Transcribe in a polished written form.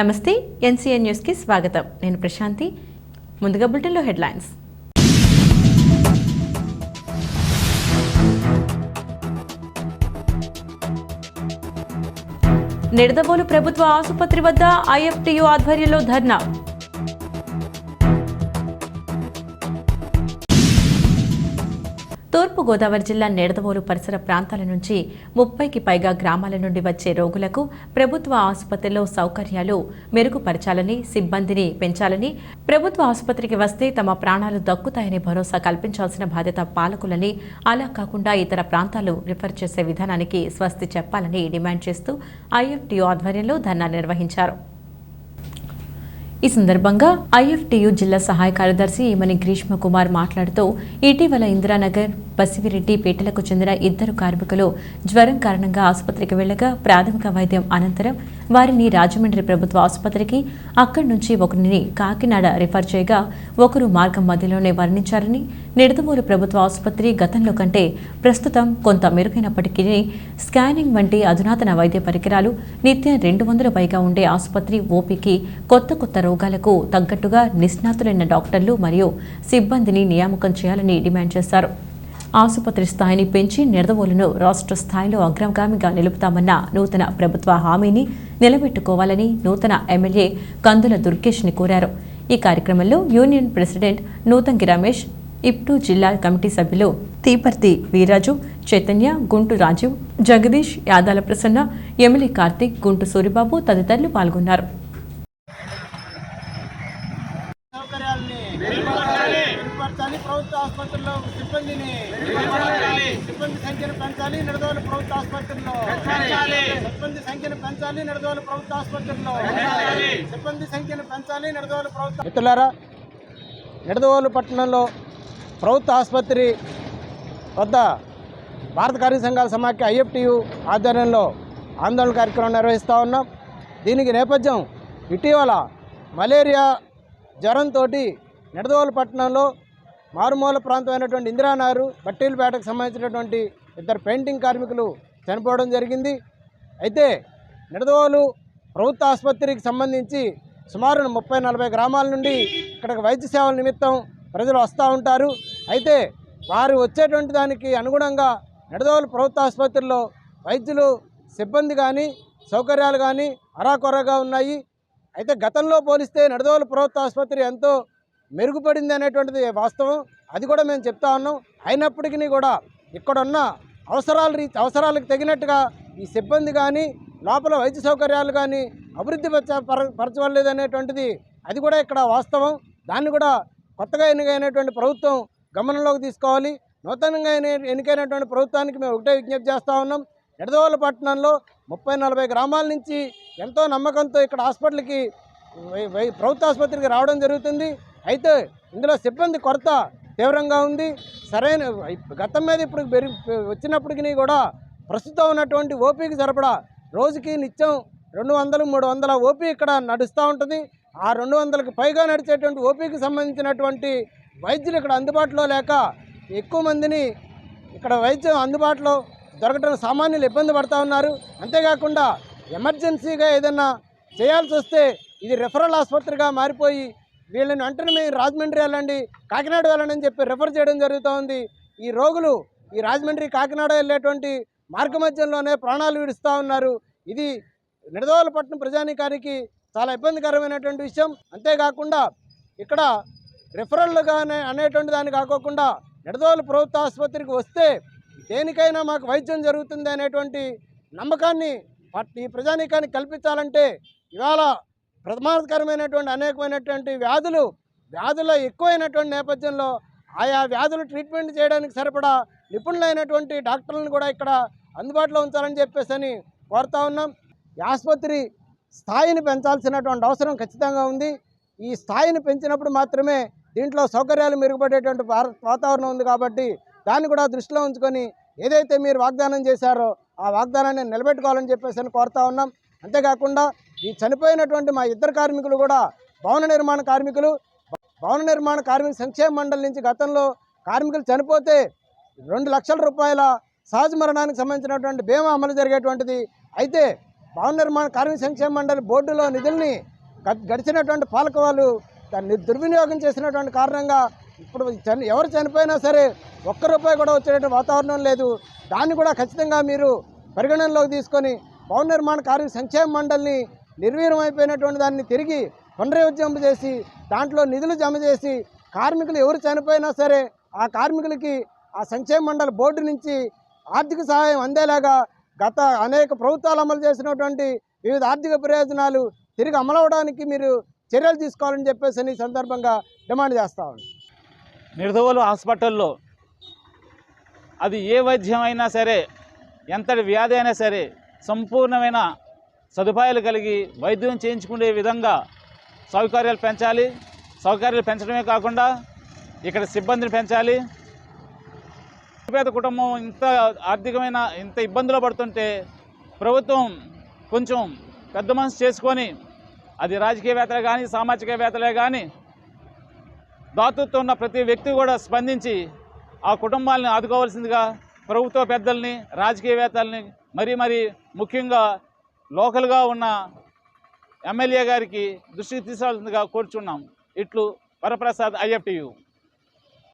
నమస్తే NCN news కి స్వాగతం. నేను ప్రశాంతి. ముందుగా బులెటిన్లో హెడ్లైన్స్. నిడదవోలు ప్రభుత్వ ఆసుపత్రి వద్ద ఐఎఫ్టీయూ ఆధ్వర్యంలో ధర్నా. తూర్పుగోదావరి జిల్లా నిడదవోలు పరిసర ప్రాంతాల నుంచి 30కి పైగా గ్రామాల నుండి వచ్చే రోగులకు ప్రభుత్వ ఆసుపత్రిలో సౌకర్యాలు మెరుగుపరచాలని, సిబ్బందిని పెంచాలని, ప్రభుత్వ ఆసుపత్రికి వస్తే తమ ప్రాణాలు దక్కుతాయనే భరోసా కల్పించాల్సిన బాధ్యత పాలకులని, అలా కాకుండా ఇతర ప్రాంతాలు రిఫర్ చేసే విధానానికి స్వస్తి చెప్పాలని డిమాండ్ చేస్తూ ఐఎఫ్టీయూ ఆధ్వర్యంలో ధర్నా నిర్వహించారు. ఈ సందర్భంగా ఐఎఫ్టీయూ జిల్లా సహాయ కార్యదర్శి ఈమని గ్రీష్మ కుమార్ మాట్లాడుతూ, ఇటీవల ఇందిరానగర్, బసివిరెడ్డి పేటలకు చెందిన 2 కార్మికులు జ్వరం కారణంగా ఆసుపత్రికి వెళ్లగా ప్రాథమిక వైద్యం అనంతరం వారిని రాజమండ్రి ప్రభుత్వ ఆసుపత్రికి, అక్కడి నుంచి ఒకరిని కాకినాడ రిఫర్ చేయగా ఒకరు మార్గం మధ్యలోనే మరణించారని, నిడదవోలు ప్రభుత్వ ఆసుపత్రి గతంలో కంటే ప్రస్తుతం కొంత మెరుగైనప్పటికీ స్కానింగ్ వంటి అధునాతన వైద్య పరికరాలు, నిత్యం 200 పైగా ఉండే ఆసుపత్రి ఓపీకి కొత్త రోగాలకు తగ్గట్టుగా నిష్ణాతులైన డాక్టర్లు మరియు సిబ్బందిని నియామకం చేయాలని డిమాండ్ చేశారు. ఆసుపత్రి స్థాయిని పెంచి నిడదవోలును రాష్ట్ర స్థాయిలో అగ్రగామిగా నిలుపుతామన్న నూతన ప్రభుత్వ హామీని నిలబెట్టుకోవాలని నూతన ఎమ్మెల్యే కందుల దుర్గేష్ని కోరారు. ఈ కార్యక్రమంలో యూనియన్ ప్రెసిడెంట్ నూతంగి రమేష్, ఇప్టు జిల్లా కమిటీ సభ్యులు తీపర్తి వీరాజు, చైతన్య, గుంటు రాజీవ్, జగదీష్, యాదాల ప్రసన్న, ఎమ్మెల్యే కార్తీక్, గుంటు సూరిబాబు తదితరులు పాల్గొన్నారు. ప్రభుత్వ ఆసుపత్రుల్లో సిబ్బంది సంఖ్యను పెంచాలి. నిడదవోలు ప్రభుత్వ ఆసుపత్రుల్లో సిబ్బంది సంఖ్యను పెంచాలి. నిడదవోలు ప్రభుత్వ ఆసుపత్రుల్లో సిబ్బంది సంఖ్యను పెంచాలి. నిడదవోలు ప్రభుత్వ మిత్రులారా, నిడదవోలు పట్టణంలో ప్రభుత్వ ఆసుపత్రి వద్ద భారత కార్మిక సంఘాల సమాఖ్య ఐఎఫ్టీయూ ఆధ్వర్యంలో ఆందోళన కార్యక్రమం నిర్వహిస్తూ ఉన్నాం. దీనికి నేపథ్యం ఇటీవల మలేరియా జ్వరంతో నిడదవోలు పట్టణంలో మారుమూల ప్రాంతమైనటువంటి ఇందిరానగర్, బట్టీలపేటకు సంబంధించినటువంటి 2 పెయింటింగ్ కార్మికులు చనిపోవడం జరిగింది. అయితే నిడదవోలు ప్రభుత్వ ఆసుపత్రికి సంబంధించి సుమారు 30-40 గ్రామాల నుండి ఇక్కడికి వైద్య సేవల నిమిత్తం ప్రజలు వస్తూ ఉంటారు. అయితే వారు వచ్చేటువంటి దానికి అనుగుణంగా నిడదవోలు ప్రభుత్వ ఆసుపత్రిలో వైద్యులు, సిబ్బంది కానీ, సౌకర్యాలు కానీ అరాకొరగా ఉన్నాయి. అయితే గతంలో పోలిస్తే నిడదవోలు ప్రభుత్వ ఆసుపత్రి ఎంతో మెరుగుపడింది అనేటువంటిది వాస్తవం. అది కూడా మేము చెప్తా ఉన్నాం. అయినప్పటికీ కూడా ఇక్కడున్న అవసరాలకు తగినట్టుగా ఈ సిబ్బంది కానీ, లోపల వైద్య సౌకర్యాలు కానీ అభివృద్ధి పరచవలేదు అనేటువంటిది అది కూడా ఇక్కడ వాస్తవం. దాన్ని కూడా కొత్తగా ఎన్నికైనటువంటి ప్రభుత్వం గమనంలోకి తీసుకోవాలి. నూతనంగా ఎన్నికైనటువంటి ప్రభుత్వానికి మేము ఒకటే విజ్ఞప్తి చేస్తూ ఉన్నాం. నిడదవోలు పట్టణంలో 30-40 గ్రామాల నుంచి ఎంతో నమ్మకంతో ఇక్కడ హాస్పిటల్కి, ప్రభుత్వ ఆసుపత్రికి రావడం జరుగుతుంది. అయితే ఇందులో సిబ్బంది కొరత తీవ్రంగా ఉంది. సరైన గతం మీద ఇప్పుడు వచ్చినప్పటికీ కూడా ప్రస్తుతం ఉన్నటువంటి ఓపీకి సరిపడా రోజుకి నిత్యం 200-300 ఓపీ ఇక్కడ నడుస్తూ ఉంటుంది. ఆ 200కి పైగా నడిచేటువంటి ఓపీకి సంబంధించినటువంటి వైద్యులు ఇక్కడ అందుబాటులో లేక ఎక్కువ మందిని ఇక్కడ వైద్యం అందుబాటులో దొరకడం సామాన్యులు ఇబ్బంది పడుతూ ఉన్నారు. అంతేకాకుండా ఎమర్జెన్సీగా ఏదైనా చేయాల్సి వస్తే ఇది రెఫరల్ ఆసుపత్రిగా మారిపోయి వీళ్ళని వెంటనే మీరు రాజమండ్రి వెళ్ళండి, కాకినాడ వెళ్ళండి అని చెప్పి రెఫర్ చేయడం జరుగుతూ ఉంది. ఈ రోగులు ఈ రాజమండ్రి, కాకినాడ వెళ్ళేటువంటి మార్గ మధ్యంలోనే ప్రాణాలు విడుస్తూ ఉన్నారు. ఇది నిడదవోలు పట్టణ ప్రజానీకానికి చాలా ఇబ్బందికరమైనటువంటి విషయం. అంతేకాకుండా ఇక్కడ రెఫరల్గానే అనేటువంటి దాన్ని కాకోకుండా నిడదవోలు ప్రభుత్వ ఆసుపత్రికి వస్తే దేనికైనా మాకు వైద్యం జరుగుతుంది అనేటువంటి నమ్మకాన్ని ఈ ప్రజానీకానికి కల్పించాలంటే ఇవాళ ప్రమాదకరమైనటువంటి అనేకమైనటువంటి వ్యాధులు ఎక్కువైనటువంటి నేపథ్యంలో ఆయా వ్యాధులు ట్రీట్మెంట్ చేయడానికి సరిపడా నిపుణులైనటువంటి డాక్టర్లను కూడా ఇక్కడ అందుబాటులో ఉంచాలని చెప్పేసి కోరుతా ఉన్నాం. ఈ ఆసుపత్రి స్థాయిని పెంచాల్సినటువంటి అవసరం ఖచ్చితంగా ఉంది. ఈ స్థాయిని పెంచినప్పుడు మాత్రమే దీంట్లో సౌకర్యాలు మెరుగుపడేటువంటి వాతావరణం ఉంది. కాబట్టి దాన్ని కూడా దృష్టిలో ఉంచుకొని ఏదైతే మీరు వాగ్దానం చేశారో ఆ వాగ్దానాన్ని నిలబెట్టుకోవాలని చెప్పేసి కోరుతా ఉన్నాం. అంతేకాకుండా ఈ చనిపోయినటువంటి మా 2 కార్మికులు కూడా భవన నిర్మాణ కార్మిక సంక్షేమ మండలి నుంచి గతంలో కార్మికులు చనిపోతే 2 లక్షల రూపాయల సహజ మరణానికి సంబంధించినటువంటి బీమా అమలు జరిగేటువంటిది. అయితే భవన నిర్మాణ కార్మిక సంక్షేమ మండలి బోర్డులో నిధుల్ని గడిచినటువంటి పాలకవాళ్ళు దాన్ని దుర్వినియోగం చేసినటువంటి కారణంగా ఇప్పుడు ఎవరు చనిపోయినా సరే ఒక్క రూపాయి కూడా వచ్చేటువంటి వాతావరణం లేదు. దాన్ని కూడా ఖచ్చితంగా మీరు పరిగణనలోకి తీసుకొని భవన నిర్మాణ కార్మిక సంక్షేమ మండలిని నిర్వీర్యమైపోయినటువంటి దాన్ని తిరిగి పునరుజ్జీవం చేసి దాంట్లో నిధులు జమ చేసి కార్మికులు ఎవరు చనిపోయినా సరే ఆ కార్మికులకి ఆ సంక్షేమ మండలి బోర్డు నుంచి ఆర్థిక సహాయం అందేలాగా గత అనేక ప్రభుత్వాలు అమలు చేసినటువంటి వివిధ ఆర్థిక ప్రయోజనాలు తిరిగి అమలవడానికి మీరు చర్యలు తీసుకోవాలని చెప్పేసి ఈ సందర్భంగా డిమాండ్ చేస్తా ఉన్నాం. నిర్దోలు హాస్పిటల్లో అది ఏ వైద్యం అయినా సరే, ఎంతటి వ్యాధి అయినా సరే సంపూర్ణమైన సదుపాయాలు కలిగి వైద్యం చేయించుకునే విధంగా సౌకర్యాలు పెంచాలి. సౌకర్యాలు పెంచడమే కాకుండా ఇక్కడ సిబ్బందిని పెంచాలి. పేద కుటుంబం ఇంత ఇబ్బందులు పడుతుంటే ప్రభుత్వం కొంచెం పెద్ద మనసు చేసుకొని, అది రాజకీయవేత్తలే కానీ సామాజికవేత్తలే కానీ దాతృత్వం ఉన్న ప్రతి వ్యక్తి కూడా స్పందించి ఆ కుటుంబాలని ఆదుకోవాల్సిందిగా ప్రభుత్వ పెద్దల్ని, రాజకీయవేత్తల్ని, మరీ ముఖ్యంగా లోకల్గా ఉన్న ఎమ్మెల్యే గారికి దృష్టికి తీసుకోవాల్సిందిగా కోరుచున్నాం. ఇట్లు వరప్రసాద్, IFTU.